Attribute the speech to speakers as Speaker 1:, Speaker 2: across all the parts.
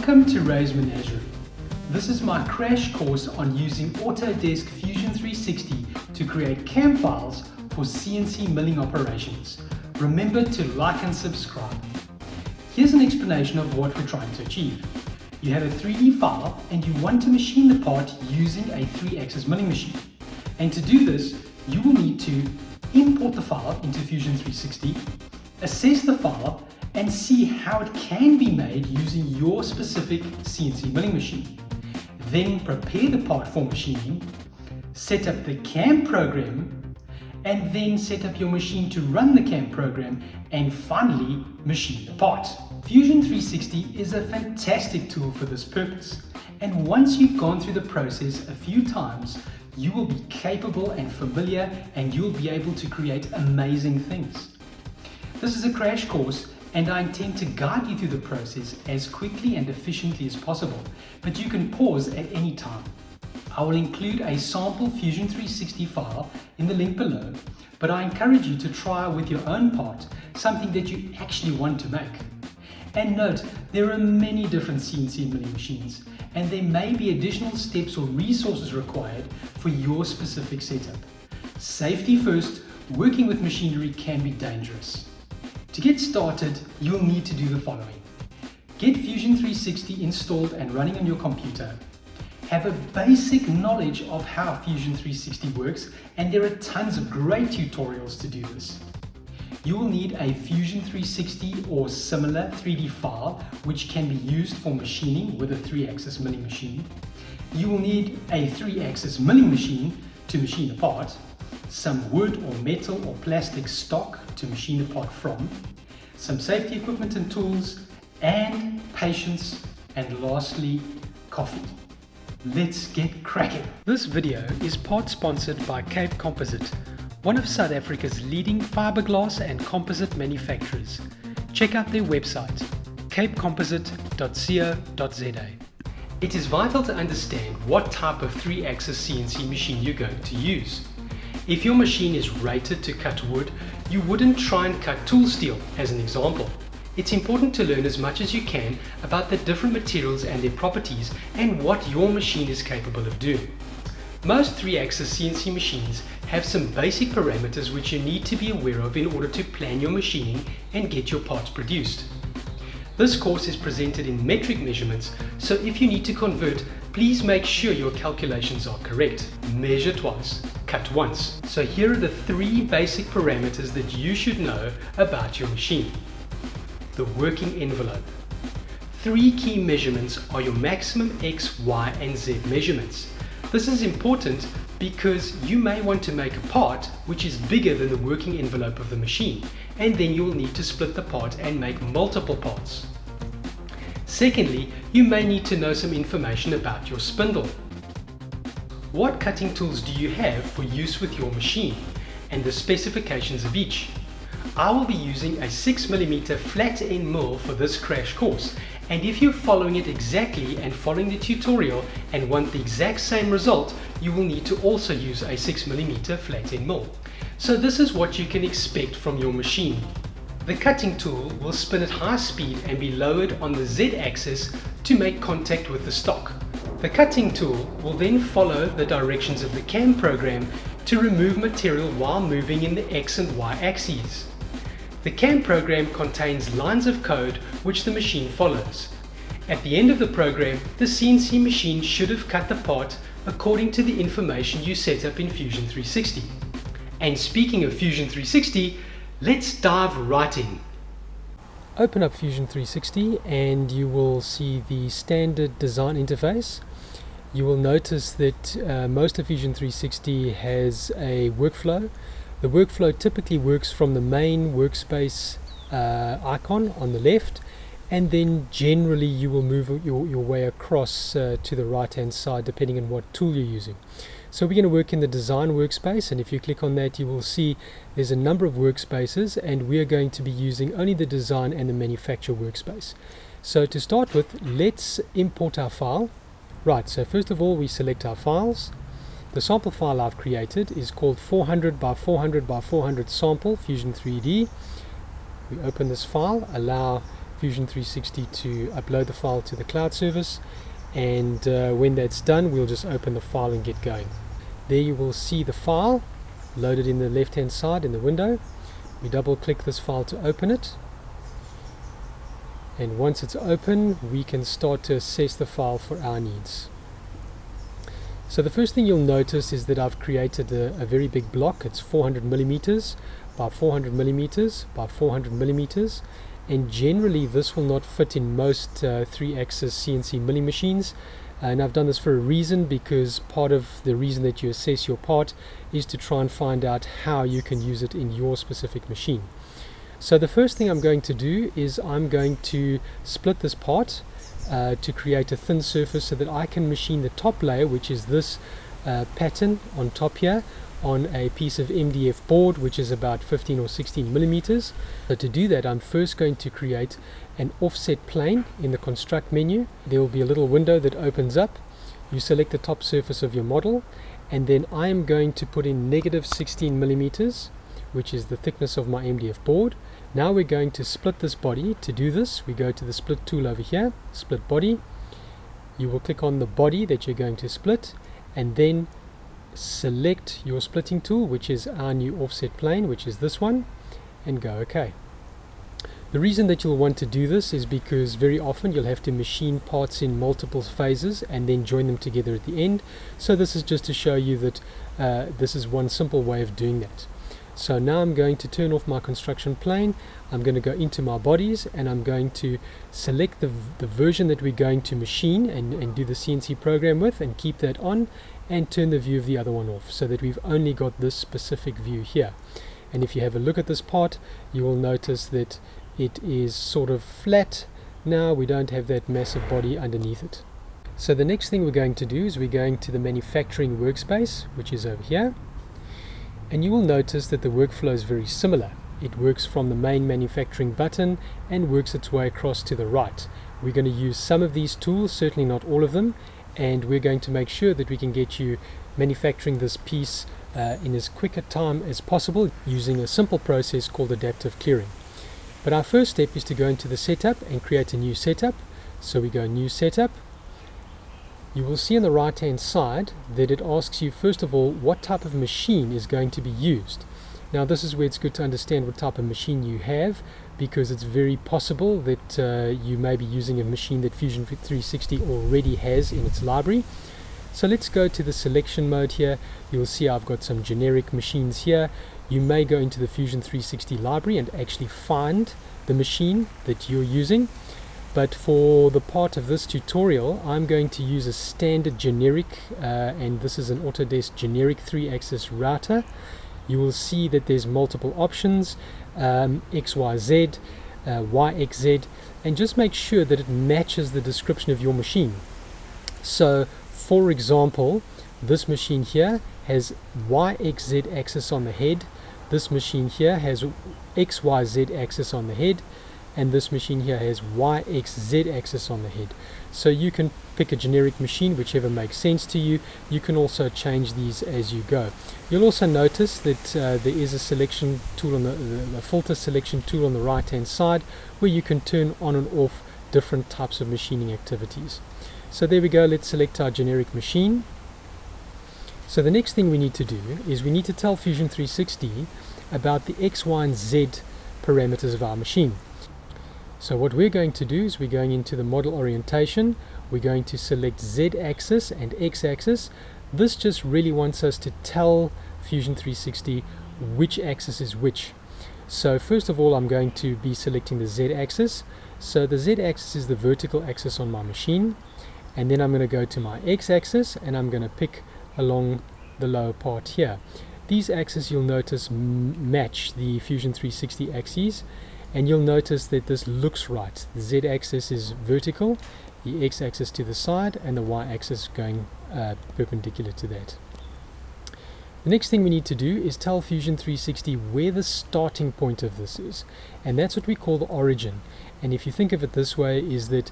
Speaker 1: Welcome to Ray's Menagerie. This is my crash course on using Autodesk Fusion360 to create CAM files for CNC milling operations. Remember to like and subscribe. Here's an explanation of what we're trying to achieve. You have a 3D file and you want to machine the part using a 3-axis milling machine. And to do this, you will need to import the file into Fusion360, assess the file, and see how it can be made using your specific CNC milling machine. Then prepare the part for machining, set up the CAM program, and then set up your machine to run the CAM program, and finally machine the part. Fusion360 is a fantastic tool for this purpose, and once you've gone through the process a few times, you will be capable and familiar, and you'll be able to create amazing things. This is a crash course, and I intend to guide you through the process as quickly and efficiently as possible, but you can pause at any time. I will include a sample Fusion360 file in the link below, but I encourage you to try with your own part, something that you actually want to make. And note, there are many different CNC milling machines, and there may be additional steps or resources required for your specific setup. Safety first, working with machinery can be dangerous. To get started, you'll need to do the following. Get Fusion360 installed and running on your computer. Have a basic knowledge of how Fusion360 works, and there are tons of great tutorials to do this. You will need a Fusion360 or similar 3D file which can be used for machining with a 3-axis milling machine. You will need a 3-axis milling machine to machine a part, some wood or metal or plastic stock to machine a part from, some safety equipment and tools, and patience, and lastly, coffee. Let's get cracking. This video is part sponsored by Cape Composite, one of South Africa's leading fiberglass and composite manufacturers. Check out their website, capecomposite.co.za. It is vital to understand what type of 3-axis CNC machine you're going to use. If your machine is rated to cut wood, you wouldn't try and cut tool steel, as an example. It's important to learn as much as you can about the different materials and their properties and what your machine is capable of doing. Most 3-axis CNC machines have some basic parameters which you need to be aware of in order to plan your machining and get your parts produced. This course is presented in metric measurements, so if you need to convert, please make sure your calculations are correct. Measure twice, cut once. So here are the 3 basic parameters that you should know about your machine. The working envelope. 3 key measurements are your maximum X, Y, and Z measurements. This is important because you may want to make a part which is bigger than the working envelope of the machine, and then you will need to split the part and make multiple parts. Secondly, you may need to know some information about your spindle. What cutting tools do you have for use with your machine, and the specifications of each? I will be using a 6mm flat end mill for this crash course, and if you're following it exactly and following the tutorial and want the exact same result, you will need to also use a 6mm flat end mill. So this is what you can expect from your machine. The cutting tool will spin at high speed and be lowered on the Z axis to make contact with the stock. The cutting tool will then follow the directions of the CAM program to remove material while moving in the X and Y axes. The CAM program contains lines of code which the machine follows. At the end of the program, the CNC machine should have cut the part according to the information you set up in Fusion360. And speaking of Fusion360, let's dive right in. Open up Fusion360 and you will see the standard design interface. You will notice that most of Fusion360 has a workflow. The workflow typically works from the main workspace icon on the left, and then generally you will move your way across to the right hand side depending on what tool you're using. So we're going to work in the design workspace, and if you click on that you will see there's a number of workspaces, and we are going to be using only the design and the manufacture workspace. So to start with, let's import our file. Right, so first of all we select our files. The sample file I've created is called 400 by 400 by 400 sample Fusion 3D. We open this file, allow Fusion360 to upload the file to the cloud service, and when that's done we'll just open the file and get going. There you will see the file loaded in the left hand side in the window. We double click this file to open it, and once it's open we can start to assess the file for our needs. So the first thing you'll notice is that I've created a very big block. It's 400 millimeters by 400 millimeters by 400 millimeters, and generally this will not fit in most 3-axis CNC milling machines. And I've done this for a reason, because part of the reason that you assess your part is to try and find out how you can use it in your specific machine. So the first thing I'm going to do is I'm going to split this part to create a thin surface so that I can machine the top layer, which is this pattern on top here, on a piece of MDF board which is about 15 or 16 millimeters. So to do that I'm first going to create an offset plane in the construct menu. There will be a little window that opens up. You select the top surface of your model, and then I am going to put in negative 16 millimeters, which is the thickness of my MDF board. Now we're going to split this body. To do this we go to the split tool over here, split body. You will click on the body that you're going to split, and then select your splitting tool, which is our new offset plane, which is this one, and go OK. The reason that you'll want to do this is because very often you'll have to machine parts in multiple phases and then join them together at the end. So this is just to show you that this is one simple way of doing that. So now I'm going to turn off my construction plane. I'm going to go into my bodies, and I'm going to select the version that we're going to machine and do the CNC program with, and keep that on, and turn the view of the other one off, so that we've only got this specific view here. And if you have a look at this part, you will notice that it is sort of flat now. We don't have that massive body underneath it. So the next thing we're going to do is we're going to the manufacturing workspace, which is over here. And you will notice that the workflow is very similar. It works from the main manufacturing button and works its way across to the right. We're going to use some of these tools, certainly not all of them, and we're going to make sure that we can get you manufacturing this piece in as quick a time as possible using a simple process called adaptive clearing. But our first step is to go into the setup and create a new setup. So we go new setup. You will see on the right hand side that it asks you first of all what type of machine is going to be used. Now this is where it's good to understand what type of machine you have, because it's very possible that you may be using a machine that Fusion360 already has in its library. So let's go to the selection mode here. You'll see I've got some generic machines here. You may go into the Fusion360 library and actually find the machine that you're using. But for the part of this tutorial, I'm going to use a standard generic, and this is an Autodesk generic 3-axis router. You will see that there's multiple options, XYZ, YXZ, and just make sure that it matches the description of your machine. So, for example, this machine here has YXZ axis on the head, this machine here has XYZ axis on the head, and this machine here has YXZ axis on the head. So you can pick a generic machine, whichever makes sense to you. You can also change these as you go. You'll also notice that there is a selection tool on the filter selection tool on the right hand side, where you can turn on and off different types of machining activities. So there we go. Let's select our generic machine. So the next thing we need to do is we need to tell Fusion360 about the X, Y, and Z parameters of our machine. So what we're going to do is we're going into the model orientation. We're going to select Z axis and X axis. This just really wants us to tell Fusion360 which axis is which. So first of all, I'm going to be selecting the Z axis. So the Z axis is the vertical axis on my machine. And then I'm going to go to my X axis and I'm going to pick along the lower part here. These axes, you'll notice, match the Fusion360 axes. And you'll notice that this looks right. The Z axis is vertical, the X axis to the side, and the Y axis going perpendicular to that. The next thing we need to do is tell Fusion360 where the starting point of this is, and that's what we call the origin. And if you think of it this way, is that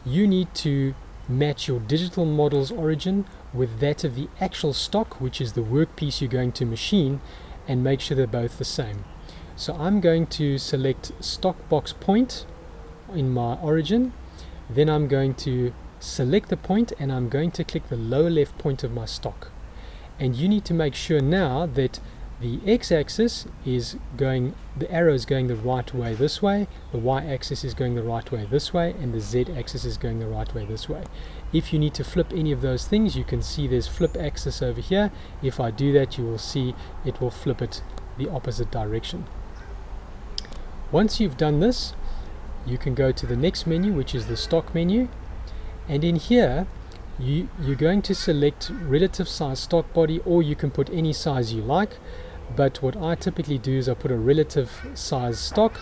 Speaker 1: you need to match your digital model's origin with that of the actual stock, which is the workpiece you're going to machine, and make sure they're both the same. So I'm going to select stock box point,
Speaker 2: in my origin. Then I'm going to select the point and I'm going to click the lower left point of my stock. And you need to make sure now that the x-axis is going, the arrow is going the right way this way, the y-axis is going the right way this way, and the z-axis is going the right way this way. If you need to flip any of those things, you can see there's flip axis over here. If I do that, you will see it will flip it the opposite direction. Once you've done this, you can go to the next menu, which is the stock menu, and in here you're going to select relative size stock body, or you can put any size you like. But what I typically do is I put a relative size stock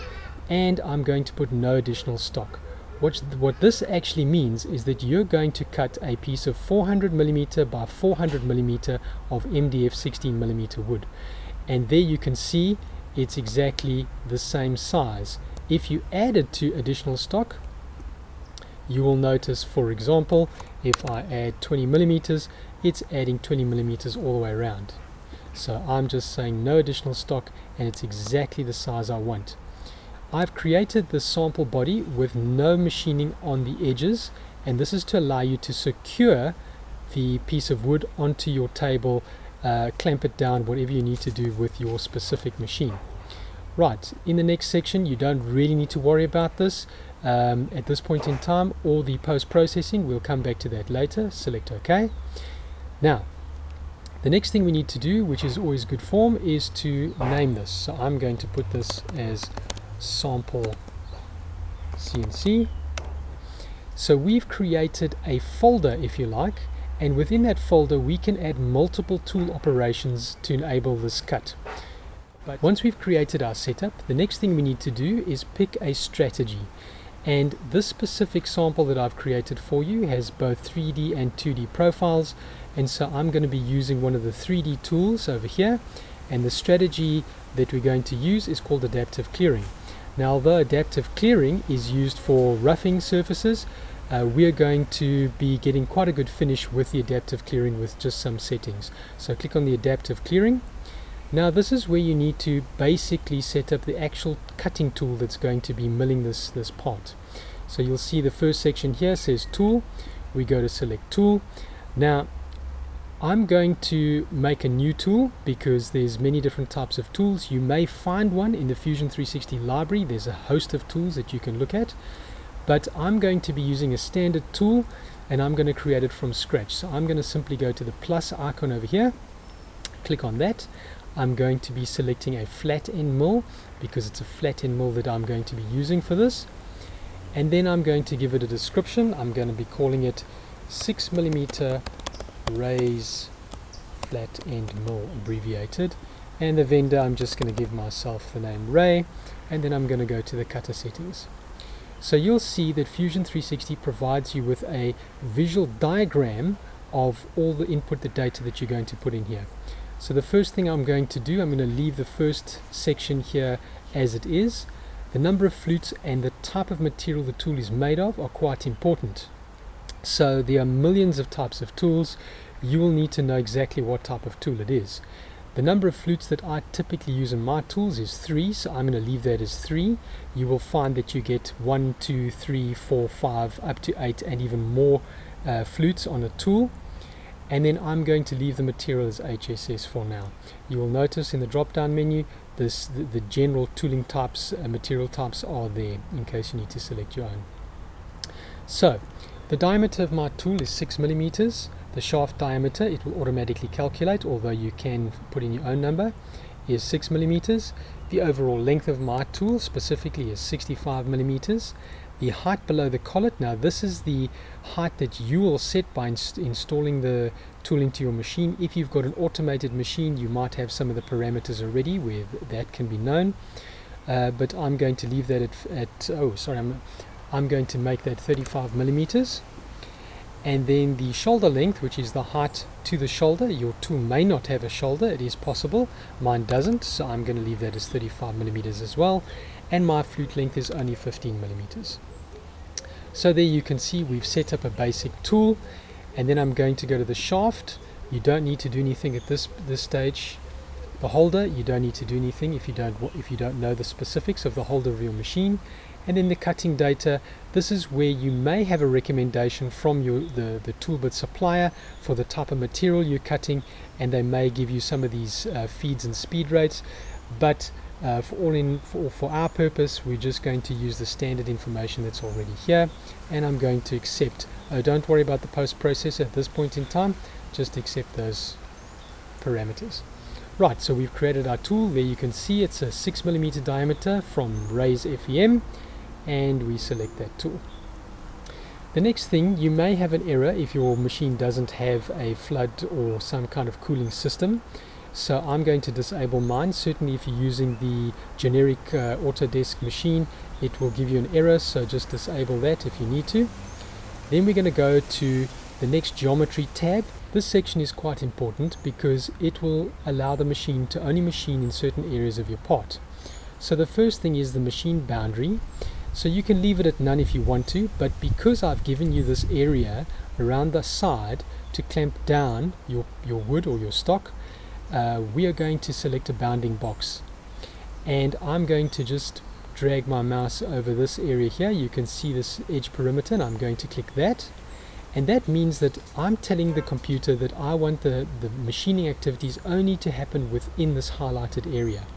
Speaker 2: and I'm going to put no additional stock. What this actually means is that you're going to cut a piece of 400mm by 400mm of MDF 16mm wood, and there you can see it's exactly the same size. If you added to additional stock, you will notice, for example, if I add 20mm, it's adding 20mm all the way around. So I'm just saying no additional stock, and it's exactly the size I want. I've created the sample body with no machining on the edges, and this is to allow you to secure the piece of wood onto your table, clamp it down, whatever you need to do with your specific machine. Right, in the next section you don't really need to worry about this at this point in time, or the post-processing. We'll come back to that later. Select OK. Now, the next thing we need to do, which is always good form, is to name this. So I'm going to put this as sample CNC. So we've created a folder, if you like, and within that folder we can add multiple tool operations to enable this cut. But once we've created our setup, the next thing we need to do is pick a strategy. And this specific sample that I've created for you has both 3D and 2D profiles, and so I'm going to be using one of the 3D tools over here, and the strategy that we're going to use is called adaptive clearing. Now, although adaptive clearing is used for roughing surfaces, we're going to be getting quite a good finish with the adaptive clearing with just some settings. So click on the adaptive clearing. Now this is where you need to basically set up the actual cutting tool that's going to be milling this part. So you'll see the first section here says tool. We go to select tool. Now I'm going to make a new tool because there's many different types of tools. You may find one in the Fusion360 library. There's a host of tools that you can look at, but I'm going to be using a standard tool and I'm going to create it from scratch. So I'm going to simply go to the plus icon over here, click on that. I'm going to be selecting a flat end mill because it's a flat end mill that I'm going to be using for this, and then I'm going to give it a description. I'm going to be calling it 6mm raise flat end mill, abbreviated, and the vendor I'm just going to give myself the name Ray, and then I'm going to go to the cutter settings. So you'll see that Fusion360 provides you with a visual diagram of all the input, the data that you're going to put in here. So the first thing I'm going to do, I'm going to leave the first section here as it is. The number of flutes and the type of material the tool is made of are quite important. So there are millions of types of tools. You will need to know exactly what type of tool it is. The number of flutes that I typically use in my tools is 3, so I'm going to leave that as 3. You will find that you get 1, 2, 3, 4, 5, up to 8 and even more flutes on a tool. And then I'm going to leave the material as HSS for now. You will notice in the drop down menu the general tooling types, material types are there in case you need to select your own. So the diameter of my tool is 6mm. The shaft diameter, it will automatically calculate, although you can put in your own number, is 6mm. The overall length of my tool specifically is 65mm. The height below the collet, now this is the height that you will set by installing the tool into your machine. If you've got an automated machine, you might have some of the parameters already where that can be known, but I'm going to leave that I'm going to make that 35mm. And then the shoulder length, which is the height to the shoulder. Your tool may not have a shoulder, it is possible, mine doesn't, so I'm going to leave that as 35mm as well. And my flute length is only 15mm. So there you can see we've set up a basic tool, and then I'm going to go to the shaft. You don't need to do anything at this stage. The holder, you don't need to do anything if you don't know the specifics of the holder of your machine. And then the cutting data, this is where you may have a recommendation from the tool bit supplier for the type of material you're cutting, and they may give you some of these feeds and speed rates, but for our purpose we're just going to use the standard information that's already here, and I'm going to accept. Don't worry about the post-processor at this point in time, just accept those parameters. Right, so we've created our tool. There you can see it's a 6mm diameter from Raise FEM, and we select that tool. The next thing, you may have an error if your machine doesn't have a flood or some kind of cooling system. So I'm going to disable mine. Certainly if you're using the generic Autodesk machine, it will give you an error, so just disable that if you need to. Then we're going to go to the next geometry tab. This section is quite important because it will allow the machine to only machine in certain areas of your part. So the first thing is the machine boundary. So you can leave it at none if you want to, but because I've given you this area around the side to clamp down your wood or your stock, we are going to select a bounding box, and I'm going to just drag my mouse over this area here. You can see this edge perimeter, and I'm going to click that, and that means that I'm telling the computer that I want the machining activities only to happen within this highlighted area.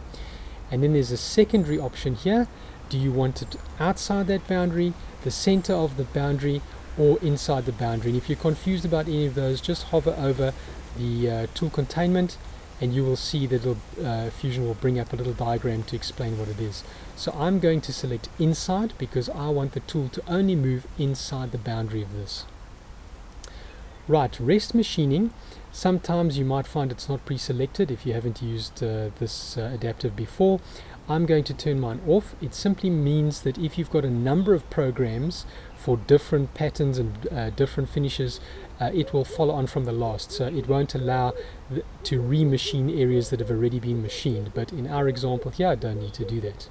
Speaker 2: And then there's a secondary option here. Do you want it outside that boundary, the center of the boundary, or inside the boundary? And if you're confused about any of those, just hover over the tool containment, and you will see that Fusion will bring up a little diagram to explain what it is. So I'm going to select inside because I want the tool to only move inside the boundary of this. Right, rest machining. Sometimes you might find it's not pre-selected if you haven't used this adaptive before. I'm going to turn mine off. It simply means that if you've got a number of programs for different patterns and different finishes, it will follow on from the last, so it won't allow to remachine areas that have already been machined. But in our example here, I don't need to do that.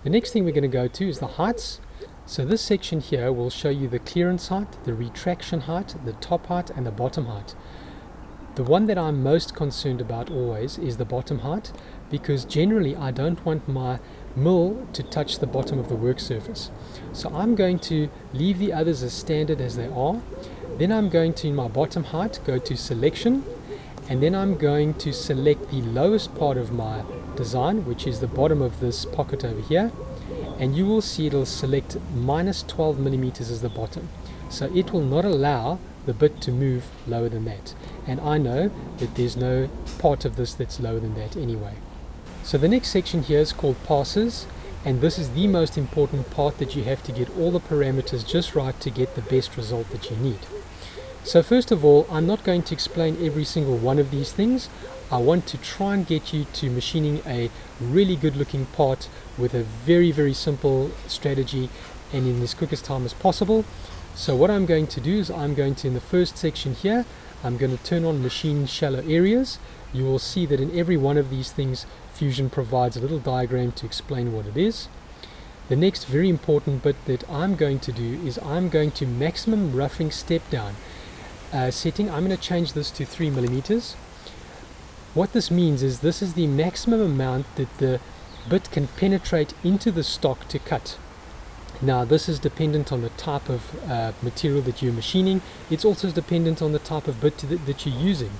Speaker 2: The next thing we're going to go to is the heights. So this section here will show you the clearance height, the retraction height, the top height, and the bottom height. The one that I'm most concerned about always is the bottom height, because generally I don't want my mill to touch the bottom of the work surface. So I'm going to leave the others as standard as they are. Then I'm going to, in my bottom height, go to selection, and then I'm going to select the lowest part of my design, which is the bottom of this pocket over here, and you will see it'll select minus 12mm as the bottom. So it will not allow the bit to move lower than that, and I know that there's no part of this that's lower than that anyway. So the next section here is called passes, and this is the most important part, that you have to get all the parameters just right to get the best result that you need. So first of all, I'm not going to explain every single one of these things. I want to try and get you to machining a really good looking part with a very, very simple strategy and in as quick as time as possible. So what I'm going to do is I'm going to, in the first section here, I'm going to turn on machine shallow areas. You will see that in every one of these things, Fusion provides a little diagram to explain what it is. The next very important bit that I'm going to do is I'm going to maximum roughing step down setting. I'm going to change this to 3mm. What this means is this is the maximum amount that the bit can penetrate into the stock to cut. Now this is dependent on the type of material that you're machining. It's also dependent on the type of bit that you're using.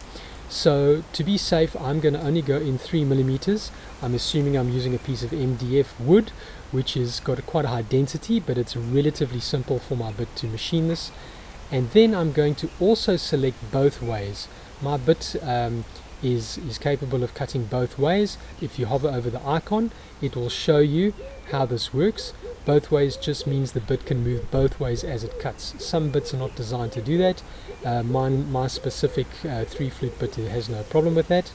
Speaker 2: So to be safe, I'm going to only go in 3mm. I'm assuming I'm using a piece of MDF wood, which has got quite a high density, but it's relatively simple for my bit to machine this. And then I'm going to also select both ways. My bit is capable of cutting both ways. If you hover over the icon, it will show you how this works. Both ways just means the bit can move both ways as it cuts. Some bits are not designed to do that. My specific 3-flute bit has no problem with that.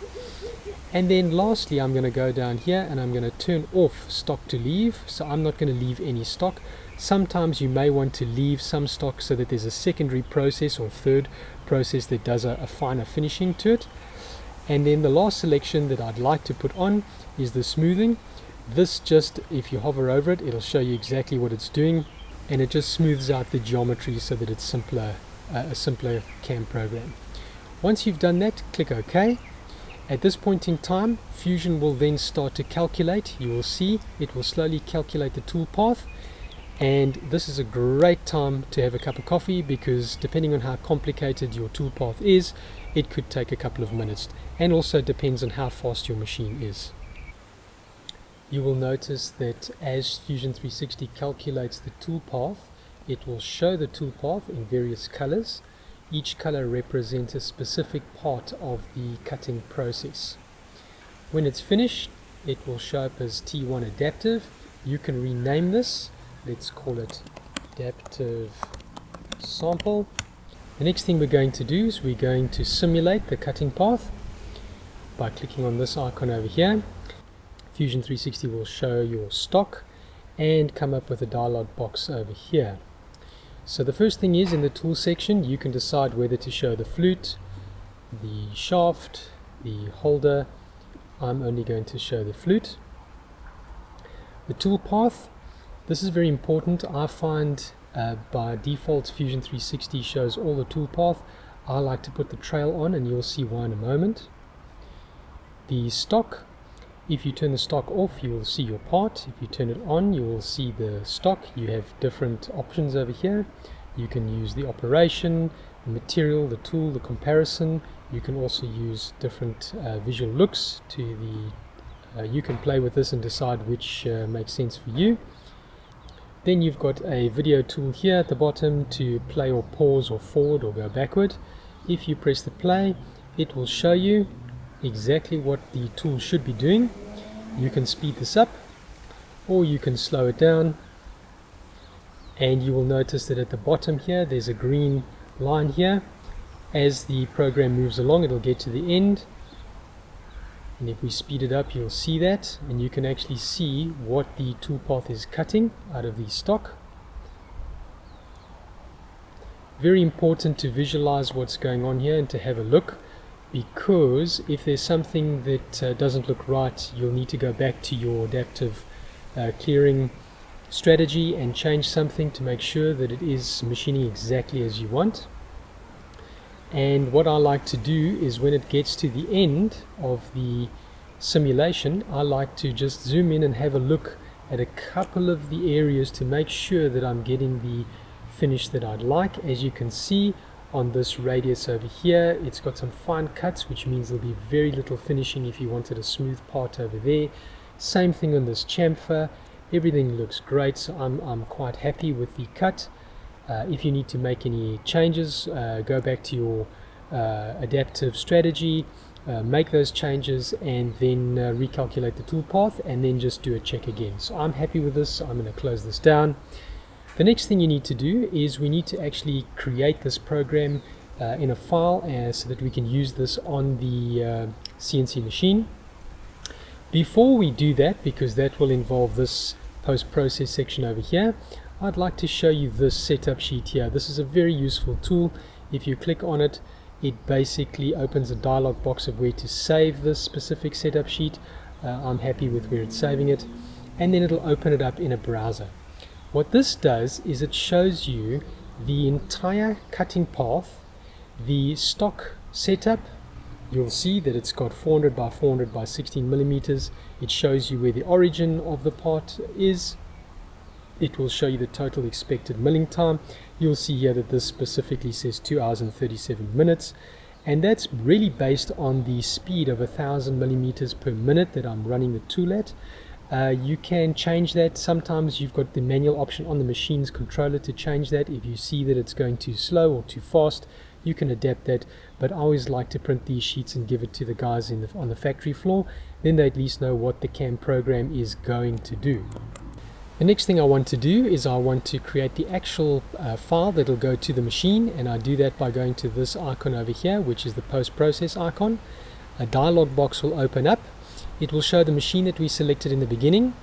Speaker 2: And then lastly, I'm going to go down here and I'm going to turn off stock to leave. So I'm not going to leave any stock. Sometimes you may want to leave some stock so that there's a secondary process or third process that does a finer finishing to it. And then the last selection that I'd like to put on is the smoothing. This just, if you hover over it, it'll show you exactly what it's doing, and it just smooths out the geometry so that it's simpler, a simpler CAM program. Once you've done that, click OK, At this point in time, Fusion will then start to calculate. You will see it will slowly calculate the tool path, and this is a great time to have a cup of coffee, because depending on how complicated your tool path is, it could take a couple of minutes, and also depends on how fast your machine is. You will notice that as Fusion 360 calculates the tool path, it will show the tool path in various colors. Each color represents a specific part of the cutting process. When it's finished, it will show up as T1 adaptive. You can rename this. Let's call it adaptive sample. The next thing we're going to do is we're going to simulate the cutting path by clicking on this icon over here. Fusion 360 will show your stock and come up with a dialog box over here. So the first thing is, in the tool section, you can decide whether to show the flute, the shaft, the holder. I'm only going to show the flute. The tool path, this is very important. I find by default Fusion 360 shows all the tool path. I like to put the trail on, and you'll see why in a moment. The stock, if you turn the stock off, you will see your part. If you turn it on, you will see the stock. You have different options over here. You can use the operation, the material, the tool, the comparison. You can also use different visual looks to the you can play with this and decide which makes sense for you. Then you've got a video tool here at the bottom to play or pause or forward or go backward. If you press the play, it will show you exactly what the tool should be doing. You can speed this up or you can slow it down, and you will notice that at the bottom here there's a green line here. As the program moves along, it'll get to the end, and if we speed it up, you'll see that, and you can actually see what the toolpath is cutting out of the stock. Very important to visualize what's going on here and to have a look, because if there's something that doesn't look right, you'll need to go back to your adaptive clearing strategy and change something to make sure that it is machining exactly as you want. And what I like to do is, when it gets to the end of the simulation, I like to just zoom in and have a look at a couple of the areas to make sure that I'm getting the finish that I'd like. As you can see on this radius over here, it's got some fine cuts, which means there'll be very little finishing if you wanted a smooth part over there. Same thing on this chamfer. Everything looks great, so I'm quite happy with the cut. If you need to make any changes, go back to your adaptive strategy, make those changes, and then recalculate the toolpath, and then just do a check again. So I'm happy with this. I'm going to close this down. The next thing you need to do is we need to actually create this program in a file so that we can use this on the CNC machine. Before we do that, because that will involve this post-process section over here, I'd like to show you this setup sheet here. This is a very useful tool. If you click on it, it basically opens a dialog box of where to save this specific setup sheet. I'm happy with where it's saving it, and then it'll open it up in a browser. What this does is it shows you the entire cutting path, the stock setup. You'll see that it's got 400 by 400 by 16 millimeters. It shows you where the origin of the part is. It will show you the total expected milling time. You'll see here that this specifically says 2 hours and 37 minutes, and that's really based on the speed of 1000 millimeters per minute that I'm running the tool at. You can change that. Sometimes you've got the manual option on the machine's controller to change that. If you see that it's going too slow or too fast, you can adapt that. But I always like to print these sheets and give it to the guys on the factory floor. Then they at least know what the CAM program is going to do. The next thing I want to do is I want to create the actual file that will go to the machine, and I do that by going to this icon over here, which is the post-process icon. A dialog box will open up. It will show the machine that we selected in the beginning.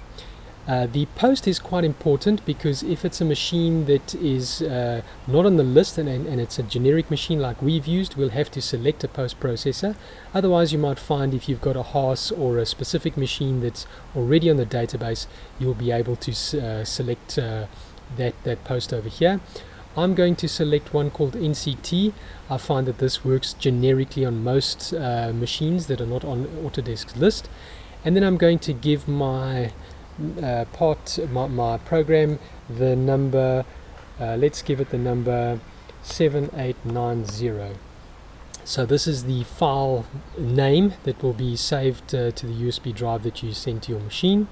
Speaker 2: The post is quite important, because if it's a machine that is not on the list and it's a generic machine like we've used, we'll have to select a post processor. Otherwise, you might find if you've got a Haas or a specific machine that's already on the database, you'll be able to select that post over here. I'm going to select one called NCT. I find that this works generically on most machines that are not on Autodesk's list. And then I'm going to give my my program the number, let's give it the number 7890. So this is the file name that will be saved to the USB drive that you send to your machine.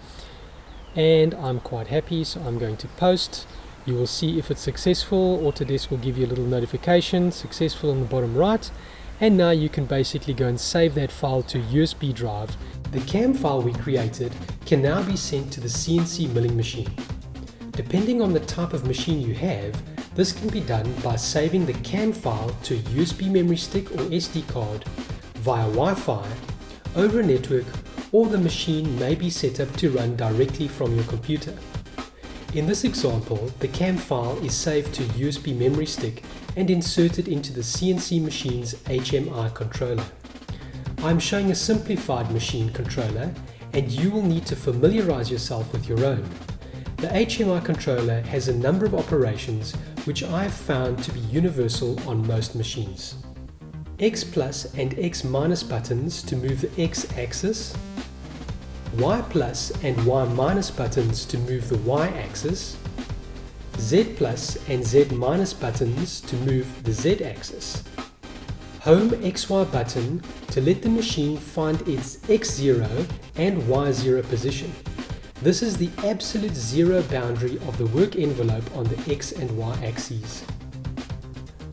Speaker 2: And I'm quite happy, so I'm going to post. You will see if it's successful. Autodesk will give you a little notification, successful on the bottom right. And now you can basically go and save that file to a USB drive. The CAM file we created can now be sent to the CNC milling machine. Depending on the type of machine you have, this can be done by saving the CAM file to a USB memory stick or SD card via Wi-Fi, over a network, or the machine may be set up to run directly from your computer. In this example, the CAM file is saved to a USB memory stick and inserted into the CNC machine's HMI controller. I'm showing a simplified machine controller, and you will need to familiarize yourself with your own. The HMI controller has a number of operations which I have found to be universal on most machines. X plus and X minus buttons to move the X axis, Y plus and Y minus buttons to move the Y axis, Z plus and Z minus buttons to move the Z axis, Home XY button to let the machine find its X0 and Y0 position. This is the absolute zero boundary of the work envelope on the X and Y axes.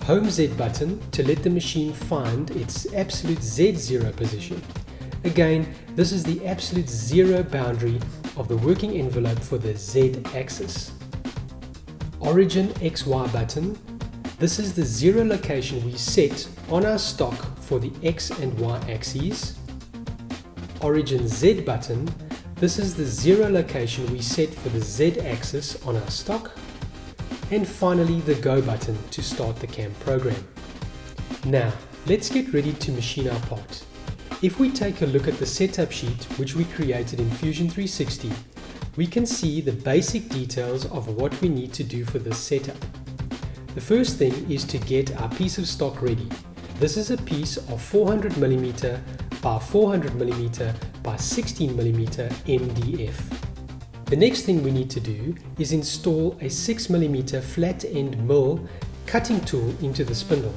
Speaker 2: Home Z button to let the machine find its absolute Z0 position. Again, this is the absolute zero boundary of the working envelope for the Z axis. Origin XY button. This is the zero location we set on our stock for the X and Y axes. Origin Z button. This is the zero location we set for the Z axis on our stock. And finally, the Go button to start the CAM program. Now, let's get ready to machine our part. If we take a look at the setup sheet which we created in Fusion360, we can see the basic details of what we need to do for this setup. The first thing is to get our piece of stock ready. This is a piece of 400mm by 400mm by 16mm MDF. The next thing we need to do is install a 6mm flat end mill cutting tool into the spindle.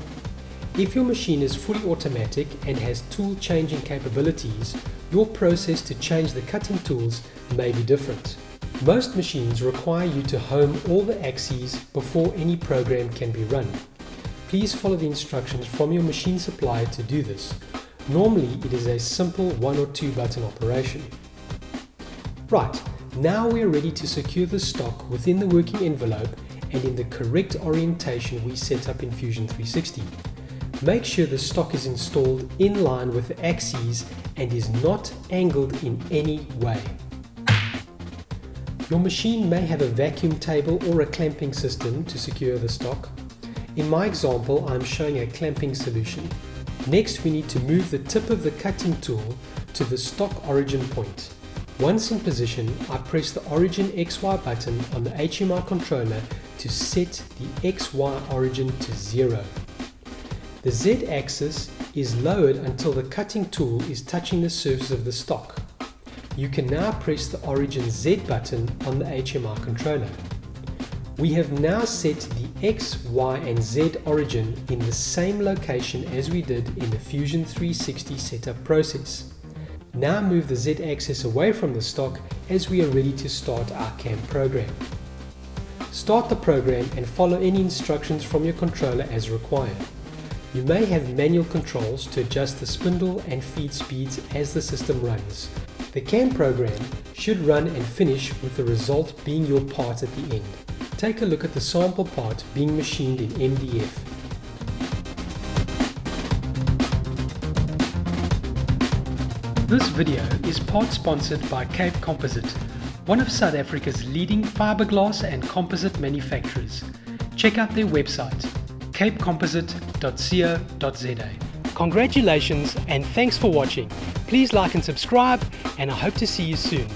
Speaker 2: If your machine is fully automatic and has tool changing capabilities, your process to change the cutting tools may be different. Most machines require you to home all the axes before any program can be run. Please follow the instructions from your machine supplier to do this. Normally it is a simple 1 or 2 button operation. Right, now we are ready to secure the stock within the working envelope and in the correct orientation we set up in Fusion360. Make sure the stock is installed in line with the axes and is not angled in any way. Your machine may have a vacuum table or a clamping system to secure the stock. In my example, I'm showing a clamping solution. Next, we need to move the tip of the cutting tool to the stock origin point. Once in position, I press the Origin XY button on the HMI controller to set the XY origin to 0. The Z axis is lowered until the cutting tool is touching the surface of the stock. You can now press the Origin Z button on the HMI controller. We have now set the X, Y and Z origin in the same location as we did in the Fusion360 setup process. Now move the Z axis away from the stock as we are ready to start our CAM program. Start the program and follow any instructions from your controller as required. You may have manual controls to adjust the spindle and feed speeds as the system runs. The CAM program should run and finish with the result being your part at the end. Take a look at the sample part being machined in MDF.
Speaker 1: This video is part sponsored by Cape Composite, one of South Africa's leading fiberglass and composite manufacturers. Check out their website, capecomposite.co.za. Congratulations and thanks for watching. Please like and subscribe, and I hope to see you soon.